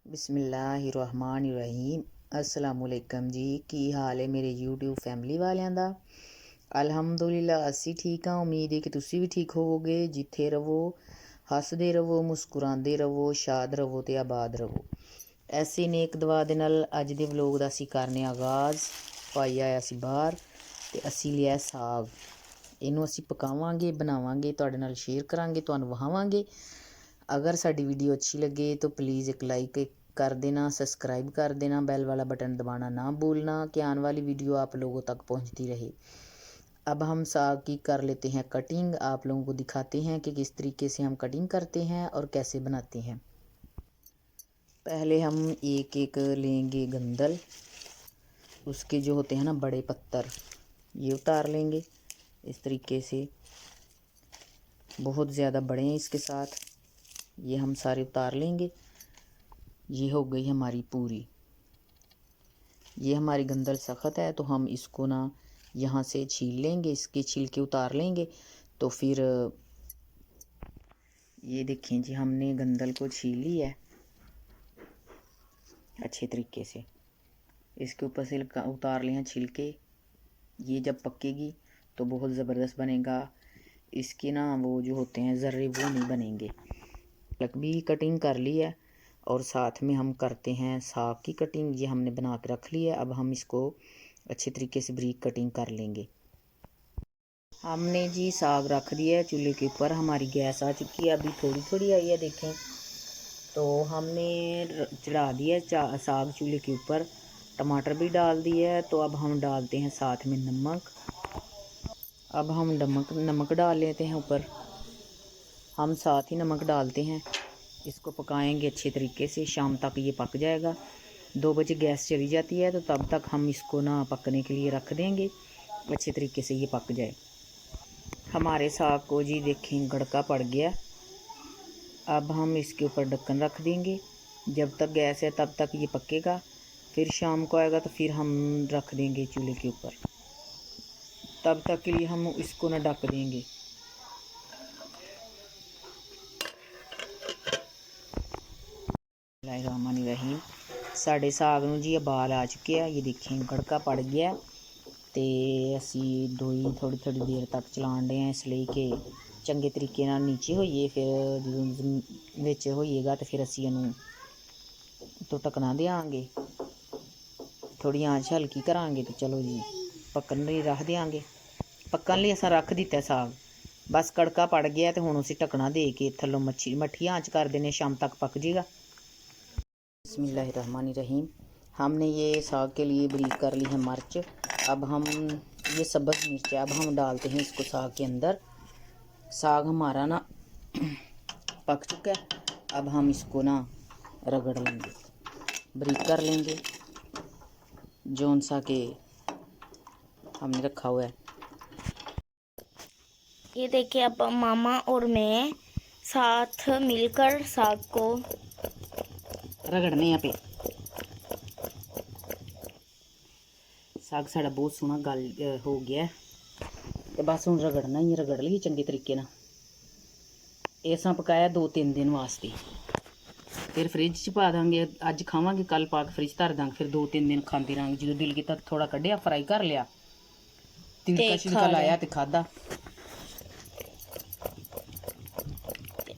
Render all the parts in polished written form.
बिस्मिल्लाहिर्रहमानिर्रहीम। अस्सलामुअलैकुम जी, की हाल है मेरे यूट्यूब फैमिली वालिਆਂ ਦਾ। अल्हम्दुलिल्लाह ਅਸੀਂ ठीक हाँ। उम्मीद है कि तुसी भी ठीक होवोगे। जिथे रवो हसदे रवो, मुस्कुराते रवो, शाद रवो तो आबाद रवो। ऐसे नेक दुआ दे नाल अज दे व्लॉग दा असीं करने आगाज़। भाई आया सी बाहर ते असीं लिया साग। इनू असीं पकावांगे, बनावांगे, तुहाडे नाल शेयर करांगे, तुहानूं वहावांगे। अगर साडी वीडियो अच्छी लगे तो प्लीज़ एक लाइक कर देना, सब्सक्राइब कर देना, बेल वाला बटन दबाना ना भूलना कि आने वाली वीडियो आप लोगों तक पहुंचती रहे। अब हम साग की कर लेते हैं कटिंग। आप लोगों को दिखाते हैं कि किस तरीके से हम कटिंग करते हैं और कैसे बनाते हैं। पहले हम एक एक लेंगे गंदल, उसके जो होते हैं ना बड़े पत्तर, ये उतार लेंगे इस तरीके से। बहुत ज़्यादा बड़े हैं इसके साथ, ये हम सारे उतार लेंगे। ये हो गई हमारी पूरी। ये हमारी गंदल सख्त है तो हम इसको ना यहाँ से छील लेंगे, इसके छिलके उतार लेंगे। तो फिर ये देखें जी, हमने गंदल को छील लिया है अच्छे तरीके से। इसके ऊपर से उतार लिया छिलके। ये जब पकेगी तो बहुत ज़बरदस्त बनेगा। इसके ना वो जो होते हैं ज़र्रे वो नहीं बनेंगे। लक भी कटिंग कर ली है और साथ में हम करते हैं साग की कटिंग। ये हमने बना के रख ली है। अब हम इसको अच्छे तरीके से बारीक कटिंग कर लेंगे। हमने जी साग रख दिया है चूल्हे के ऊपर। हमारी गैस आ चुकी है, अभी थोड़ी थोड़ी आई है देखें। तो हमने चढ़ा दिया साग चूल्हे के ऊपर। टमाटर भी डाल दिया है। तो अब हम डालते हैं साथ में नमक। अब हम नमक डाल लेते हैं ऊपर। हम साथ ही नमक डालते हैं। इसको पकाएंगे अच्छे तरीके से, शाम तक ये पक जाएगा। 2 बजे गैस चली जाती है तो तब तक हम इसको ना पकने के लिए रख देंगे, अच्छे तरीके से ये पक जाए। हमारे साग को जी देखें गड़का पड़ गया। अब हम इसके ऊपर ढक्कन रख देंगे। जब तक गैस है तब तक ये पकेगा। फिर शाम को आएगा तो फिर हम रख देंगे चूल्हे के ऊपर। तब तक के लिए हम इसको ना ढक देंगे। बिस्मिल्लाहिर्रहमानिर्रहीम। साढ़े साग नूं जी उबाल आ चुके हैं। ये देखें गड़का पड़ गया तो असी दोई थोड़ी थोड़ी देर तक चलान रहे हैं, इसलिए कि चंगे तरीके नाल नीचे होइए। फिर जो विच होइएगा तो फिर असी इहनूं तो ढकना देंगे। थोड़ी आंच हल्की करांगे तो चलो जी पकन लई रख देंगे। पकन लई असां रख दिता साग। बस कड़का पड़ गया तो हुण उसी ढकना दे के थल्लों मट्ठी आंच कर देने, शाम तक पक जाएगा। बिस्मिल्लाहिर्रहमानिर्रहीम। हमने ये साग के लिए बारीक कर ली है मिर्च। अब हम ये सब्ज़ मिर्च है, अब हम डालते हैं इसको साग के अंदर। साग हमारा ना पक चुका है। अब हम इसको ना रगड़ लेंगे, बारीक कर लेंगे जौन सा के हमने रखा हुआ है। ये देखिए, अब मामा और मैं साथ मिलकर साग को रगड़ने यहाँ पे। साग साड़ा बहुत सोहना गल हो गया तो बस हूँ रगड़ना ही, रगड़ ली चंगे तरीके ना। इस पकाया 2-3 दिन वास्ते, फिर फ्रिज च पा देंगे। अज खावांगे, कल पा के फ्रिज धर देंगे, फिर 2-3 दिन खाते रहेंगे। जो दिल किया थोड़ा कढ़िया, फ्राई कर लिया, तिलका शिलका लाया तो खादा।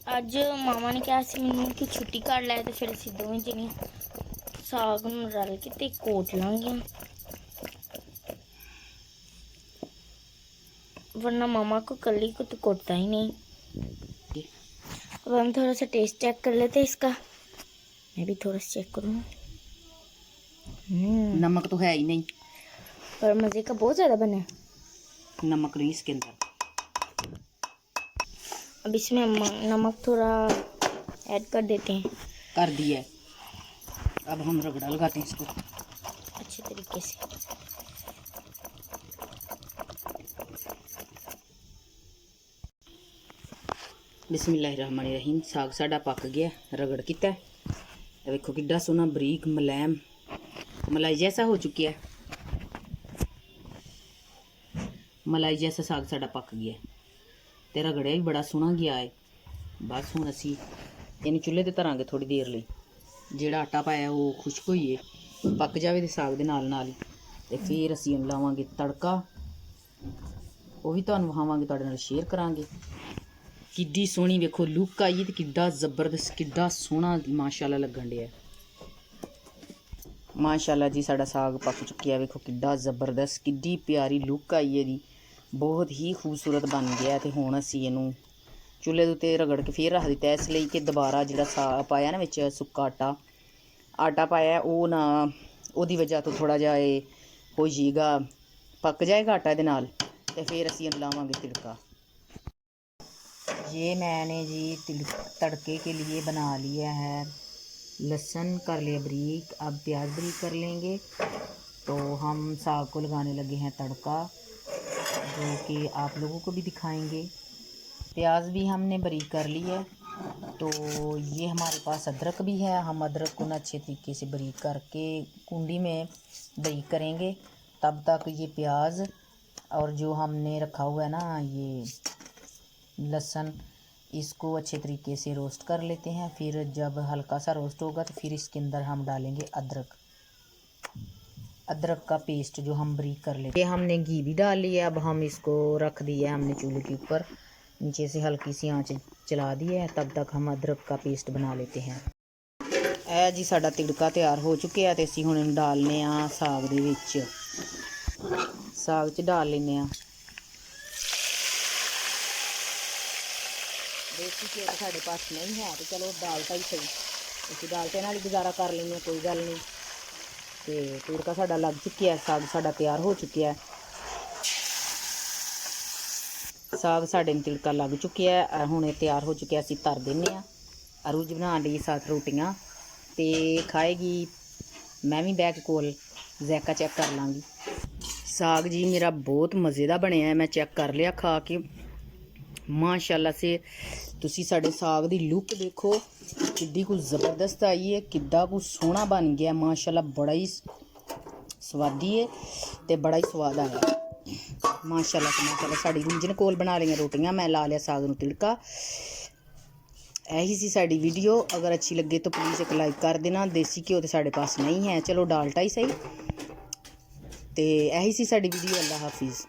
अज मामा ने कहा सी मैनू कि छुट्टी कर लै तो फिर असीं दोवें जने साग नूं रल के ते कोट लांगे, वरना मामा को कली को तो कोटता ही नहीं। अब हम थोड़ा सा टेस्ट चेक कर लेते हैं इसका। मैं भी थोड़ा सा चेक करूँ। नमक तो है ही नहीं, पर मज़े का बहुत ज़्यादा बना है। नमक नहीं इसके अंदर। अब इसमें नमक थोड़ा ऐड कर देते हैं। कर दिया। अब हम रगड़ा लगाते हैं इसको अच्छे तरीके से। बिस्मिल्लाहिर्रहमानिर्रहीम। साग साडा पक गया, रगड़ किता है। देखो किड्डा सोहना बरीक मुलायम मलाई जैसा हो चुकी है। मलाई जैसा साग साडा पक गया ते रगड़िया भी बड़ा सोहना गया है। बस हुण असी इहनूं चुल्हे ते धरांगे थोड़ी देर लई। ਜਿਹੜਾ ਆਟਾ ਪਾਇਆ ਉਹ ਖੁਸ਼ਕ ਹੋਈਏ, ਪੱਕ ਜਾਵੇ ਤੇ ਸਾਗ ਦੇ ਨਾਲ ਨਾਲ ਹੀ, ਤੇ ਫਿਰ ਅਸੀਂ ਇਹਨੂੰ ਲਾਵਾਂਗੇ ਤੜਕਾ। ਉਹ ਵੀ ਤੁਹਾਨੂੰ ਵਿਖਾਵਾਂਗੇ, ਤੁਹਾਡੇ ਨਾਲ ਸ਼ੇਅਰ ਕਰਾਂਗੇ। ਕਿੱਡੀ ਸੋਹਣੀ ਵੇਖੋ ਲੁੱਕ ਆਈ ਤੇ ਕਿੱਡਾ ਜ਼ਬਰਦਸਤ, ਕਿੱਡਾ ਸੋਹਣਾ ਮਾਸ਼ਾਅੱਲਾ ਲੱਗਣ ਡਿਆ। ਮਾਸ਼ਾਅੱਲਾ ਜੀ ਸਾਡਾ ਸਾਗ ਪੱਕ ਚੁੱਕਿਆ, ਵੇਖੋ ਕਿੱਡਾ ਜ਼ਬਰਦਸਤ, ਕਿੱਡੀ ਪਿਆਰੀ ਲੁੱਕ ਆਈ ਇਹਦੀ, ਬਹੁਤ ਹੀ ਖੂਬਸੂਰਤ ਬਣ ਗਿਆ। ਤੇ ਹੁਣ ਅਸੀਂ ਇਹਨੂੰ ਚੁੱਲ੍ਹੇ ਦੇ ਉੱਤੇ ਰਗੜ ਕੇ ਫਿਰ ਰੱਖ ਦਿੱਤਾ, ਇਸ ਲਈ ਕਿ ਦੁਬਾਰਾ ਜਿਹੜਾ ਸਾਗ ਪਾਇਆ ਨਾ ਵਿੱਚ ਸੁੱਕਾ ਆਟਾ ਪਾਇਆ, ਉਹ ਨਾ ਉਹਦੀ ਵਜ੍ਹਾ ਤੋਂ ਥੋੜ੍ਹਾ ਜਿਹਾ ਇਹ ਹੋ ਜਾਏਗਾ, ਪੱਕ ਜਾਏਗਾ ਆਟਾ ਇਹਦੇ ਨਾਲ, ਤੇ ਫਿਰ ਅਸੀਂ ਇਹਨੂੰ लावांगे तिड़का। ये मैंने जी तड़के के लिए बना लिया है, लहसुन कर लिया बारीक, अब प्याज बारीक कर लेंगे। तो हम साग को लगाने लगे हैं तड़का, जो कि आप लोगों को भी दिखाएंगे। प्याज भी हमने बारीक कर ली है। तो ये हमारे पास अदरक भी है, हम अदरक को ना अच्छे तरीके से बारीक करके कुंडी में बारीक करेंगे। तब तक ये प्याज और जो हमने रखा हुआ है ना ये लहसुन, इसको अच्छे तरीके से रोस्ट कर लेते हैं। फिर जब हल्का सा रोस्ट होगा तो फिर इसके अंदर हम डालेंगे अदरक का पेस्ट जो हम बारीक कर लेते हैं। ये हमने घी भी डाल लिया। अब हम इसको रख दिया हमने चूल्हे के ऊपर, नीचे से हल्की सी आंच चला दी है। तब तक हम अदरक का पेस्ट बना लेते हैं। ਇਹ ਜੀ ਸਾਡਾ ਤਿੜਕਾ ਤਿਆਰ ਹੋ ਚੁੱਕਿਆ ਤੇ ਅਸੀਂ ਹੁਣ ਇਹਨੂੰ ਡਾਲਨੇ ਆ ਸਾਗ ਦੇ ਵਿੱਚ, ਸਾਗ 'ਚ ਡਾਲ ਲੈਂਦੇ ਆ। ਦੇਸੀ ਘਿਓ ਸਾਡੇ ਪਾਸ ਨਹੀਂ ਹੈ ਤੇ ਚਲੋ ਡਾਲਤਾ ਹੀ ਸਹੀ, ਅਸੀਂ ਡਾਲਤੇ ਨਾਲ ਹੀ ਗੁਜ਼ਾਰਾ ਕਰ ਲੈਂਦੇ ਹਾਂ, ਕੋਈ ਗੱਲ ਨਹੀਂ। ਤੇ ਤਿੜਕਾ ਸਾਡਾ ਲੱਗ ਚੁੱਕਿਆ, ਸਾਗ ਸਾਡਾ ਤਿਆਰ ਹੋ ਚੁੱਕਿਆ। ਸਾਗ ਸਾਡੇ ਨੂੰ ਤਿੜਕਾ ਲੱਗ ਚੁੱਕਿਆ, ਹੁਣ ਇਹ ਤਿਆਰ ਹੋ ਚੁੱਕਿਆ। ਅਸੀਂ ਧਰ ਦਿੰਦੇ ਹਾਂ। ਅਰੂਜ ਬਣਾਉਣ ਲਈ 7 ਰੋਟੀਆਂ ਤੇ ਖਾਏਗੀ, ਮੈਂ ਵੀ ਬਹਿ ਕੇ ਕੋਲ ਜ਼ੈਕਾ ਚੈੱਕ ਕਰ ਲਾਂਗੀ। ਸਾਗ ਜੀ ਮੇਰਾ ਬਹੁਤ ਮਜ਼ੇ ਦਾ ਬਣਿਆ, ਮੈਂ ਚੈੱਕ ਕਰ ਲਿਆ ਖਾ ਕੇ। ਮਾਸ਼ਾਅੱਲਾ ਸੇ ਤੁਸੀਂ ਸਾਡੇ ਸਾਗ ਦੀ ਲੁੱਕ ਦੇਖੋ ਕਿੱਡੀ ਕੁ ਜ਼ਬਰਦਸਤ ਆਈ ਹੈ, ਕਿੱਡਾ ਕੁ ਸੋਹਣਾ ਬਣ ਗਿਆ ਮਾਸ਼ਾਅੱਲਾ। ਬੜਾ ਹੀ ਸਵਾਦੀ ਹੈ ਤੇ ਬੜਾ ਹੀ ਸਵਾਦ ਆਇਆ ਮਾਸ਼ਾਅੱਲਾ ਤੇ ਮਾਸ਼ਾਅੱਲਾ। ਸਾਡੀ ਗੁੰਜਨ ਕੋਲ ਬਣਾ ਲਈਆਂ ਰੋਟੀਆਂ, ਮੈਂ ਲਾ ਲਿਆ ਸਾਗ ਨੂੰ ਤਿੜਕਾ। यही सी साड़ी वीडियो, अगर अच्छी लगे तो प्लीज़ एक लाइक कर देना। देसी घ्यो तो साढ़े पास नहीं है, चलो डालटा ही सही। तो यही सी साड़ी वीडियो। अल्लाह हाफिज़।